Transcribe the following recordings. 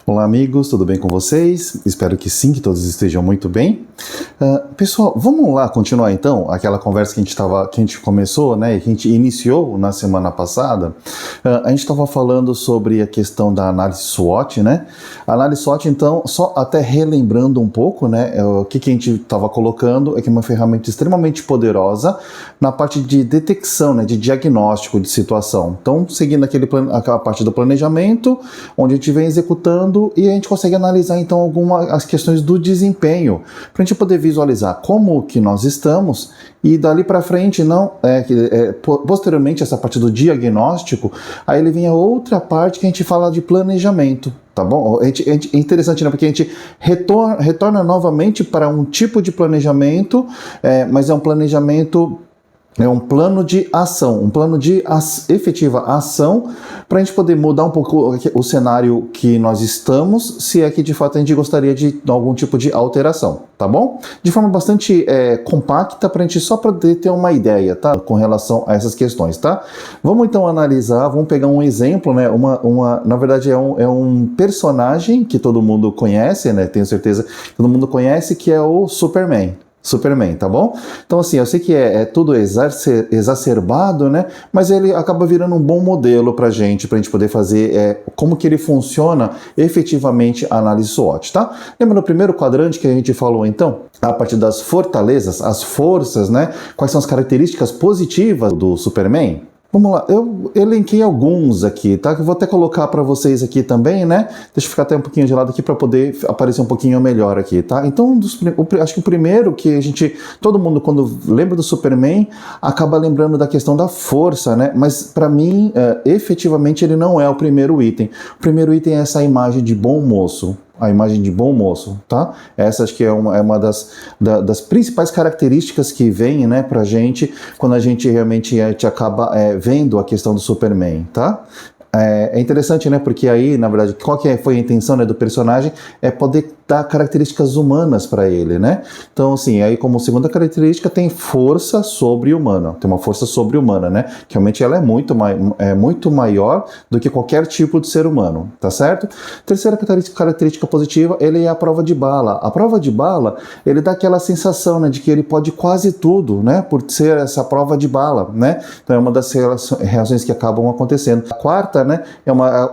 Olá amigos, tudo bem com vocês? Espero que sim, que todos estejam muito bem. Pessoal, vamos lá continuar então aquela conversa que a gente começou, né, que a gente iniciou na semana passada. A gente estava falando sobre a questão da análise SWOT, né? A análise SWOT, então, só até relembrando um pouco, né, o que a gente estava colocando é que é uma ferramenta extremamente poderosa na parte de detecção, né, de diagnóstico de situação. Então, seguindo aquela parte do planejamento, onde a gente vem executando e a gente consegue analisar então algumas questões do desempenho, para a gente poder visualizar como que nós estamos e dali para frente, posteriormente essa parte do diagnóstico, aí ele vem a outra parte que a gente fala de planejamento. Tá bom? É interessante, né? Porque a gente retorna novamente para um tipo de planejamento, mas é um planejamento. É um plano de ação, um plano de efetiva ação para a gente poder mudar um pouco o cenário que nós estamos, se é que de fato a gente gostaria de algum tipo de alteração, tá bom? De forma bastante compacta para a gente só poder ter uma ideia, tá? Com relação a essas questões, tá? Vamos então analisar, vamos pegar um exemplo, né? Na verdade é um personagem que todo mundo conhece, né? Tenho certeza que todo mundo conhece, que é o Superman, tá bom? Então assim, eu sei que é tudo exacerbado, né? Mas ele acaba virando um bom modelo pra gente poder fazer como que ele funciona efetivamente a análise SWOT, tá? Lembra no primeiro quadrante que a gente falou então? A partir das fortalezas, as forças, né? Quais são as características positivas do Superman? Vamos lá, eu elenquei alguns aqui, tá? Que eu vou até colocar para vocês aqui também, né? Deixa eu ficar até um pouquinho de lado aqui para poder aparecer um pouquinho melhor aqui, tá? Então, acho que o primeiro que todo mundo quando lembra do Superman, acaba lembrando da questão da força, né? Mas para mim, efetivamente, ele não é o primeiro item. O primeiro item é essa imagem de bom moço. A imagem de bom moço, tá? Essa acho que é uma das principais características que vem, né, pra gente quando a gente realmente acaba vendo a questão do Superman, tá? É interessante, né, porque aí, na verdade, qual que foi a intenção, né, do personagem? É poder dar características humanas para ele, né? Então, assim, aí como segunda característica tem força sobre-humana, tem uma força sobre-humana, né? Que realmente ela é muito maior do que qualquer tipo de ser humano, tá certo? Terceira característica positiva, ele é a prova de bala. A prova de bala, ele dá aquela sensação, né, de que ele pode quase tudo, né, por ser essa prova de bala, né? Então é uma das reações que acabam acontecendo. A quarta, né,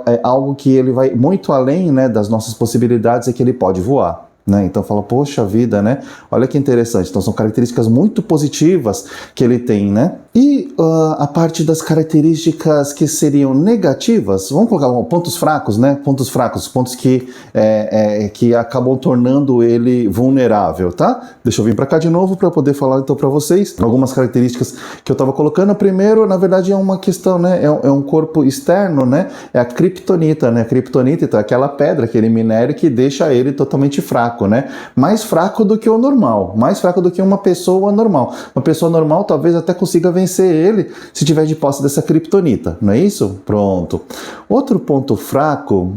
é algo que ele vai muito além, né, das nossas possibilidades, é que ele pode voar, né? Então fala, poxa vida, né? Olha que interessante. Então são características muito positivas que ele tem, né? E a parte das características que seriam negativas, vamos colocar pontos fracos, né? Pontos fracos, pontos que acabam tornando ele vulnerável, tá? Deixa eu vir para cá de novo para poder falar então para vocês algumas características que eu estava colocando. Primeiro, na verdade, é uma questão, né? É um corpo externo, né? É a kryptonita, né? A kryptonita, então, é aquela pedra, aquele minério que deixa ele totalmente fraco, né? Mais fraco do que o normal, mais fraco do que uma pessoa normal. Uma pessoa normal talvez até consiga vencer ele se tiver de posse dessa kryptonita, não é isso? Pronto. Outro ponto fraco,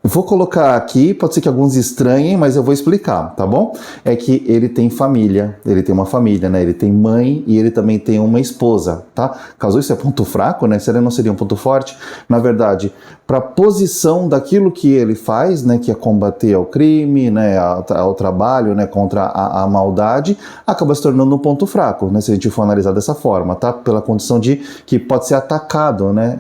vou colocar aqui, pode ser que alguns estranhem, mas eu vou explicar, tá bom? É que ele tem família, ele tem uma família, né? Ele tem mãe e ele também tem uma esposa, tá? Caso isso é ponto fraco, né? Se ele não seria um ponto forte, na verdade, para a posição daquilo que ele faz, né? Que é combater ao crime, né? Ao trabalho, né? Contra a maldade, acaba se tornando um ponto fraco, né? Se a gente for analisar dessa forma, tá? Pela condição de que pode ser atacado, né?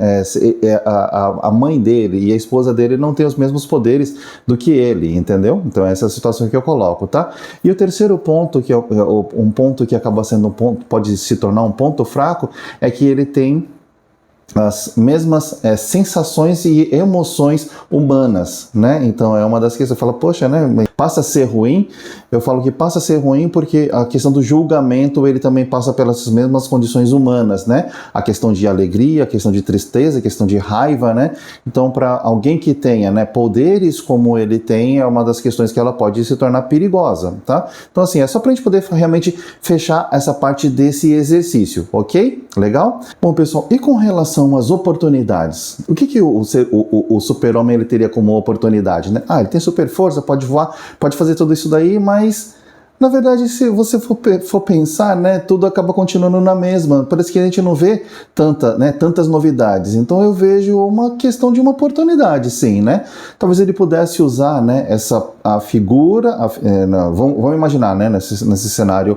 A mãe dele e a esposa dele não têm os mesmos poderes do que ele, entendeu? Então essa é a situação que eu coloco, tá? E o terceiro ponto, que é um ponto que acaba sendo um ponto, pode se tornar um ponto fraco, é que ele tem as mesmas sensações e emoções humanas, né? Então é uma das questões, fala, poxa, né? Passa a ser ruim, eu falo que passa a ser ruim porque a questão do julgamento, ele também passa pelas mesmas condições humanas, né? A questão de alegria, a questão de tristeza, a questão de raiva, né? Então para alguém que tenha, né, poderes como ele tem, é uma das questões que ela pode se tornar perigosa, tá? Então assim, é só pra gente poder realmente fechar essa parte desse exercício, ok? Legal? Bom, pessoal, e com relação às oportunidades, o que o super-homem ele teria como oportunidade, né? Ele tem super força, pode voar, pode fazer tudo isso daí, mas Na verdade, se você for pensar, né, tudo acaba continuando na mesma. Parece que a gente não vê tantas novidades. Então eu vejo uma questão de uma oportunidade, sim, né? Talvez ele pudesse usar, né, a figura, vamos imaginar, né, nesse cenário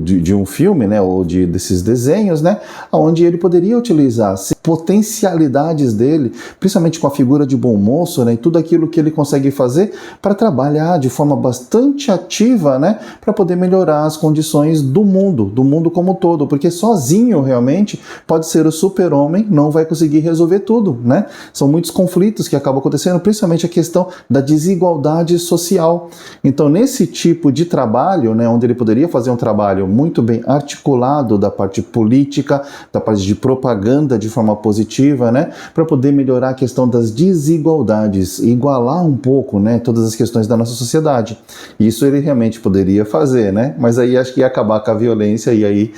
de um filme, né, ou desses desenhos, né, onde ele poderia utilizar as potencialidades dele, principalmente com a figura de bom moço, né, e tudo aquilo que ele consegue fazer para trabalhar de forma bastante ativa, né, para poder melhorar as condições do mundo como um todo, porque sozinho realmente pode ser o super-homem, não vai conseguir resolver tudo, né? São muitos conflitos que acabam acontecendo, principalmente a questão da desigualdade social. Então, nesse tipo de trabalho, né, onde ele poderia fazer um trabalho muito bem articulado da parte política, da parte de propaganda de forma positiva, né, para poder melhorar a questão das desigualdades, igualar um pouco, né, todas as questões da nossa sociedade. Isso ele realmente poderia fazer, né? Mas aí acho que ia acabar com a violência e aí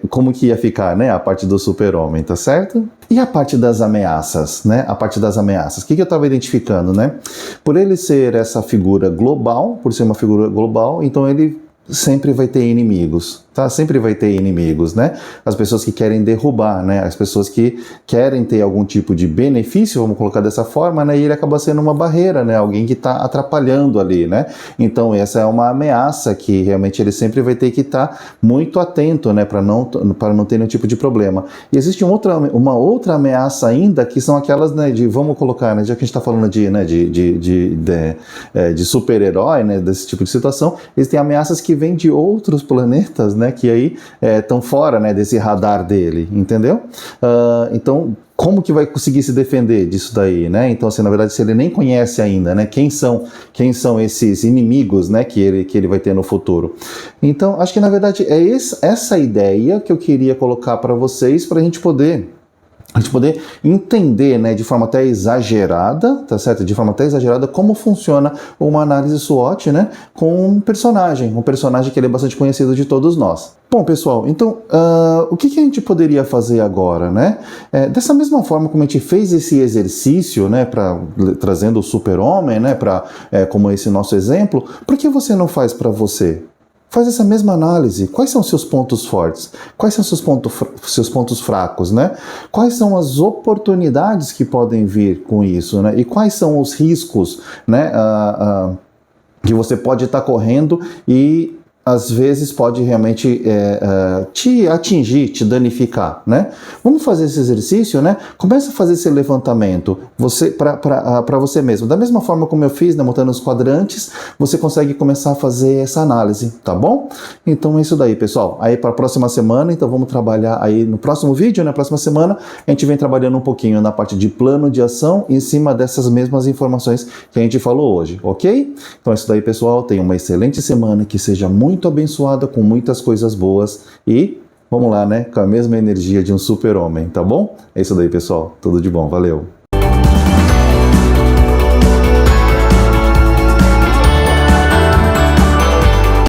como que ia ficar, né, a parte do super-homem, tá certo? E a parte das ameaças, né? A parte das ameaças. O que eu estava identificando, né? Por ele ser essa figura global, por ser uma figura global, então ele sempre vai ter inimigos, tá? Sempre vai ter inimigos, né? As pessoas que querem derrubar, né? As pessoas que querem ter algum tipo de benefício, vamos colocar dessa forma, né? E ele acaba sendo uma barreira, né? Alguém que está atrapalhando ali, né? Então essa é uma ameaça que realmente ele sempre vai ter que estar muito atento, né? Para não ter nenhum tipo de problema. E existe uma outra ameaça ainda, que são aquelas, né? Vamos colocar, né? Já que a gente está falando de super-herói, né? Desse tipo de situação, existem ameaças que vêm de outros planetas, né, que aí estão fora, né, desse radar dele, entendeu? Então, como que vai conseguir se defender disso daí, né? Então, assim, na verdade, se ele nem conhece ainda, né, quem são esses inimigos, né, que ele vai ter no futuro. Então, acho que, na verdade, é essa ideia que eu queria colocar para vocês, para a gente poder entender, né, de forma até exagerada, tá certo? De forma até exagerada, como funciona uma análise SWOT, né, com um personagem que ele é bastante conhecido de todos nós. Bom, pessoal, então, o que a gente poderia fazer agora, né? Dessa mesma forma como a gente fez esse exercício, né, trazendo o super-homem, né, como esse nosso exemplo, por que você não faz para você? Faz essa mesma análise. Quais são os seus pontos fortes? Quais são os seus pontos fracos, né? Quais são as oportunidades que podem vir com isso, né? E quais são os riscos, né, que você pode estar correndo e às vezes pode realmente te atingir, te danificar, né? Vamos fazer esse exercício, né? Começa a fazer esse levantamento para você mesmo. Da mesma forma como eu fiz, né, montando os quadrantes, você consegue começar a fazer essa análise, tá bom? Então é isso daí, pessoal. Aí para a próxima semana, então vamos trabalhar aí no próximo vídeo, na próxima semana, a gente vem trabalhando um pouquinho na parte de plano de ação em cima dessas mesmas informações que a gente falou hoje, ok? Então é isso daí, pessoal. Tenha uma excelente semana, que seja muito abençoada, com muitas coisas boas e vamos lá, né, com a mesma energia de um super-homem, tá bom? É isso daí, pessoal. Tudo de bom. Valeu!